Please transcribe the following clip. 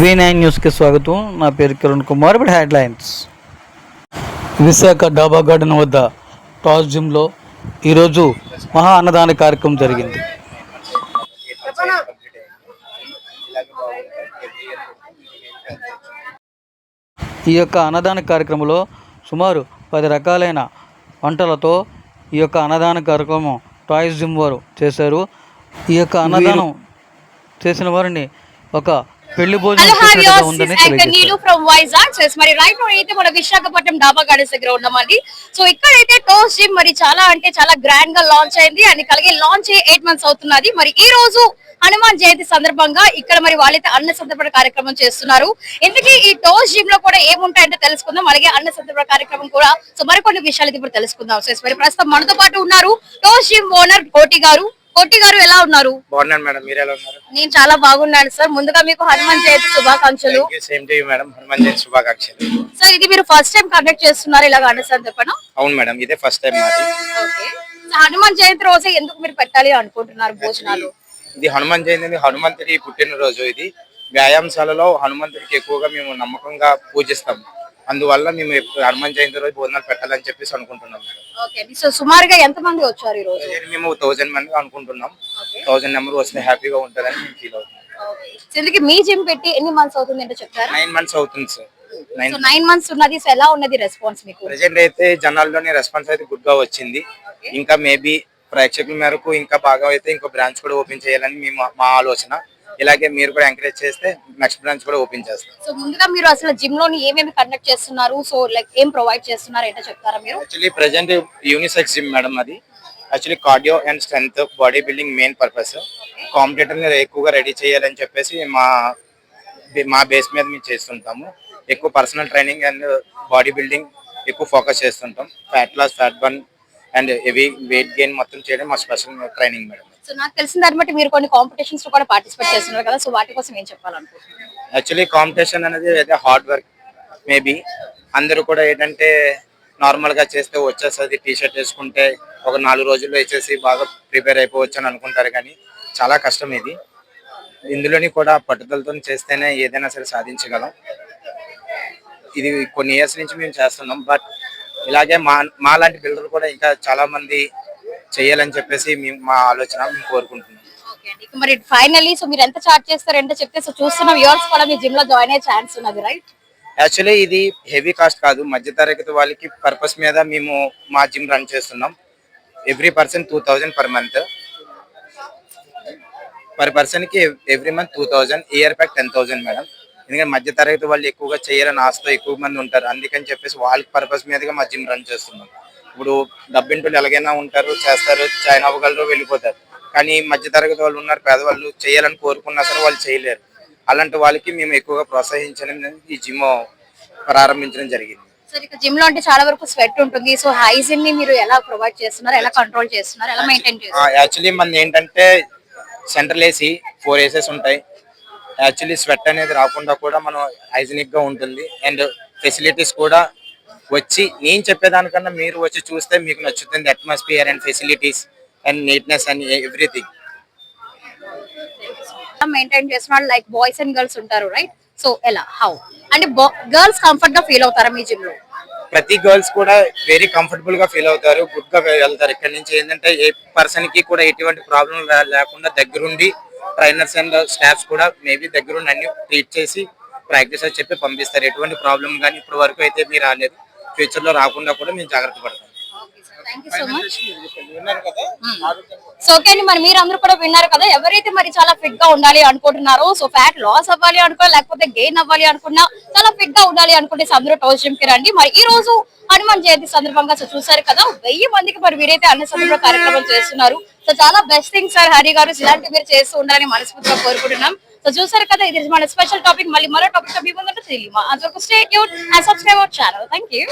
V9 న్యూస్కి స్వాగతం. నా పేరు కిరణ్ కుమార్. ఇప్పుడు హెడ్లైన్స్. విశాఖ డాబా గార్డెన్ వద్ద టాస్ జిమ్లో ఈరోజు మహా అన్నదాన కార్యక్రమం జరిగింది. ఈ యొక్క అన్నదాన కార్యక్రమంలో సుమారు 10 రకాలైన వంటలతో ఈ యొక్క అన్నదాన కార్యక్రమం టాయ్స్ జిమ్ వారు చేశారు. ఈ యొక్క అన్నదానం చేసిన వారిని ఒక పెళ్లి భోజనం ఉందని మరి రైట్ నౌ అయితే మన విశాఖపట్నం డాబా గార్డెన్స్ దగ్గర ఉన్నామండి. సో ఇక్కడైతే టోస్ జిమ్ మరి చాలా అంటే చాలా గ్రాండ్ గా లాంచ్ అయింది అండ్ అలాగే లాంచ్ 8 months అవుతున్నది. మరి ఈ రోజు హనుమాన్ జయంతి సందర్భంగా ఇక్కడ మరి వాళ్ళైతే అన్న సంతర్పణ కార్యక్రమం చేస్తున్నారు. ఎందుకు ఈ టోస్ జిమ్ లో కూడా ఏముంటాయంటే తెలుసుకుందాం. అలాగే అన్న సంతర్పణ కార్యక్రమం కూడా సో మరికొన్ని విషయాలు ఇప్పుడు తెలుసుకుందాం. సో మరి ప్రస్తుతం మనతో పాటు ఉన్నారు టోస్ జిమ్ ఓనర్ కోటి గారు. కోటి గారు ఎలా ఉన్నారు? బాగున్నాను మేడం, మీరు ఎలా ఉన్నారు? నేను చాలా బాగున్నాను సార్. ముందుగా మీకు హనుమాన్ జయంతి శుభాకాంక్షలు. Same to you madam, Hanuman Jayanti శుభాకాంక్షలు. సార్ ఇది మీరు ఫస్ట్ టైం కండక్ట్ చేస్తున్నారు ఇలాగ అన్న సంతర్పణ? అవును మేడం, ఇదే ఫస్ట్ టైం మాది. ఓకే. హనుమాన్ జయంతి రోజే ఎందుకు మీరు పెట్టాలి అనుకుంటున్నారు భోజనాలు? ఇది హనుమాన్ జయంతి హనుమంతుడి పుట్టినరోజు. ఇది వ్యాయామశాలలో హనుమంతుడికి ఎక్కువగా మేము నమ్మకంగా పూజిస్తాం. అందువల్ల మేము హనుమాన్ జయంతి రోజు భోజనాలు పెట్టాలని చెప్పేసి అనుకుంటున్నాం. సో సుమారుగా ఎంత మంది వచ్చారు ఈ రోజు? మేము 1000 మంది అనుకుంటున్నాం. 1000 నెంబర్ వస్తే హ్యాపీగా ఉంటుందని మేము ఫీల్ అవుతున్నాం. మీ జిమ్ పెట్టి ఎన్ని మంత్స్ అవుతుంది అంటే చెప్తారా? 9 months అవుతుంది సార్. 9 months ఉన్నది. సో ఎలా ఉన్నది రెస్పాన్స్ మీకు? ప్రెజెంట్ అయితే జనాల్లోని రెస్పాన్స్ అయితే గుడ్ గా వచ్చింది. ఇంకా మేబీ ప్రేక్షకుల మేరకు ఇంకా బాగా అయితే ఇంకో బ్రాంచ్ కూడా ఓపెన్ చేయాలని మా ఆలోచన. ఇలాగే మీరు కూడా ఎంకరేజ్ చేస్తే నెక్స్ట్ బ్రాంచ్ కూడా ఓపెన్ చేస్తాం. సో ముందుగా మీరు అసలు జిమ్ లోని ఏమేమి కండక్ట్ చేస్తున్నారు, సో లైక్ ఏం ప్రొవైడ్ చేస్తున్నారు ఏంటో చెప్తారా మీరు? Actually present unisex gym madam. అది actually cardio and strength body building main purpose. Competitor ని ఎక్కువగా రెడీ చేయాలని చెప్పేసి మా బేస్ మీద మేము చేస్తుంటాము. ఎక్కువ personal training and body building ఎక్కువ ఫోకస్ చేస్తుంటాం. Fat loss, fat burn and heavy weight gain మొత్తం చేయడం మా స్పెషల్ ట్రైనింగ్ మేడం. సో నాకు తెలిసిన దాన్ని బట్టి మీరు కొన్ని కాంపిటీషన్స్ లో కూడా పార్టిసిపేట్ చేస్తున్నారు కదా, సో వాటి కోసం ఏం చెప్పాలనుకుంటున్నారు? యాక్చువల్లీ కాంపిటీషన్ అనేది అయితే హార్డ్ వర్క్. మేబీ అందరూ కూడా ఏంటంటే నార్మల్ గా చేస్తే వచ్చేస్తుంది, టీ షర్ట్ వేసుకుంటే ఒక 4 రోజుల్లో వేసేసి బాగా ప్రిపేర్ అయిపోవచ్చు అని అనుకుంటారు. కానీ చాలా కష్టం ఇది. ఇందులోని కూడా పట్టుదలతో చేస్తేనే ఏదైనా సరే సాధించగలం. ఇది కొన్ని ఇయర్స్ నుంచి మేము చేస్తున్నాం. బట్ ఇలాగే మా లాంటి పిల్లలు కూడా ఇంకా చాలా మంది చేయాలని చెప్పేసి మా ఆలోచన, మేము కోరుకుంటున్నాం. మరి ఫైనల్లీ సో మీరు ఎంత చార్జ్ చేస్తారంటే చెప్తే సో చూస్తున్న వ్యూవర్స్ కూడా మీ జిమ్ లో జాయిన్ అయ్యే ఛాన్స్ ఉన్నది, రైట్? యాక్చువల్లీ ఇది హెవీ కాస్ట్ కాదు, మధ్య తరగతి వాళ్ళకి పర్పస్ మీద మేము మా జిమ్ రన్ చేస్తున్నాం. Every person 2000 per month. Per person కి every month 2000, year pack 10,000 madam. ఎందుకంటే మధ్య తరగతి వాళ్ళు ఎక్కువగా చేయాలని ఆశతో ఎక్కువ మంది ఉంటారు. అందుకని చెప్పేసి వాళ్ళకి పర్పస్ మీదగా మా జిమ్ రన్ చేస్తున్నాం. ఇప్పుడు డబ్బింటూ ఎలాగైనా ఉంటారు, చేస్తారు, జాయిన్ అవ్వగలరు, వెళ్ళిపోతారు. కానీ మధ్య తరగతి వాళ్ళు ఉన్నారు, పేదవాళ్ళు చేయాలని కోరుకున్నా సరే వాళ్ళు చేయలేరు. అలాంటి వాళ్ళకి మేము ఎక్కువగా ప్రోత్సహించడం ఈ జిమ్ ప్రారంభించడం జరిగింది. జిమ్ లో అంటే చాలా వరకు స్వెట్ ఉంటుంది. సో హైజీన్ ని మీరు ఎలా ప్రొవైడ్ చేస్తున్నారు, ఎలా కంట్రోల్ చేస్తున్నారు, ఎలా మెయింటైన్ చేస్తున్నారు? యాక్చువల్లీ మనది ఏంటంటే సెంట్రల్ ఏసీ 4 ఏసెస్ ఉంటాయి. యాక్చువల్లీ స్వెట్ అనేది రాకుండా కూడా మనం హైజీనిక్ గా ఉంటుంది. అండ్ ఫెసిలిటీస్ కూడా వచ్చి నేను చెప్పేదానికన్నా మీరు వచ్చి చూస్తే మీకు నచ్చుతుంది. Atmosphere and facilities and neatness and everything maintain చేస్తున్నారు. లైక్ బాయ్స్ అండ్ గర్ల్స్ ఉంటారు, రైట్? సో ఎలా హౌ అంటే గర్ల్స్ కంఫర్ట్ గా ఫీల్ అవుతారా మీ జిమ్ లో? ప్రతి గర్ల్స్ కూడా వెరీ కంఫర్టబుల్ గా ఫీల్ అవుతారు, గుడ్ గా వెళ్తారు. ఇక్కడ నుంచి ఏంటంటే ఏ పర్సన్ కి కూడా ఎటువంటి ప్రాబ్లం లేకుండా దగ్గరుండి ట్రైనర్స్ అండ్ స్టాఫ్స్ కూడా మేబీ దగ్గరుండి అన్ని ట్రీట్ చేసి ప్రాక్టీస్ అని చెప్పి పంపిస్తారు. ఎటువంటి ప్రాబ్లం కానీ ఇప్పటి వరకు అయితే మీరు రాలేదు. ఫ్యూచర్ లో రాకుండా కూడా మేము జాగ్రత్త పడతాం. సో ఓకే అండి, మరి మీరు అందరూ కూడా విన్నారు కదా. ఎవరైతే మరి చాలా ఫిట్ గా ఉండాలి అనుకుంటున్నారో, సో ఫ్యాట్ లాస్ అవ్వాలి అనుకో లేకపోతే గెయిన్ అవ్వాలి అనుకున్నా, చాలా ఫిట్ గా ఉండాలి అనుకుంటే అందరూ టోస్ జిమ్ కి రండి. మరి ఈ రోజు హనుమాన్ జయంతి సందర్భంగా సో చూసారు కదా 1000 మందికి మరి వీరైతే అన్న సందర్భ కార్యక్రమం చేస్తున్నారు. సో చాలా బెస్ట్ థింగ్ సార్ హరి గారు, ఇలాంటి మీరు చేస్తూ ఉండాలని మనస్ఫూర్తిగా కోరుకుంటున్నాం. సో చూసారు కదా, ఇది మన స్పెషల్ టాపిక్. మళ్ళీ మరో టాపిక్ తో మీ ముందు తెలియమా. అంతవరకు stay tune and subscribe our channel. Thank you.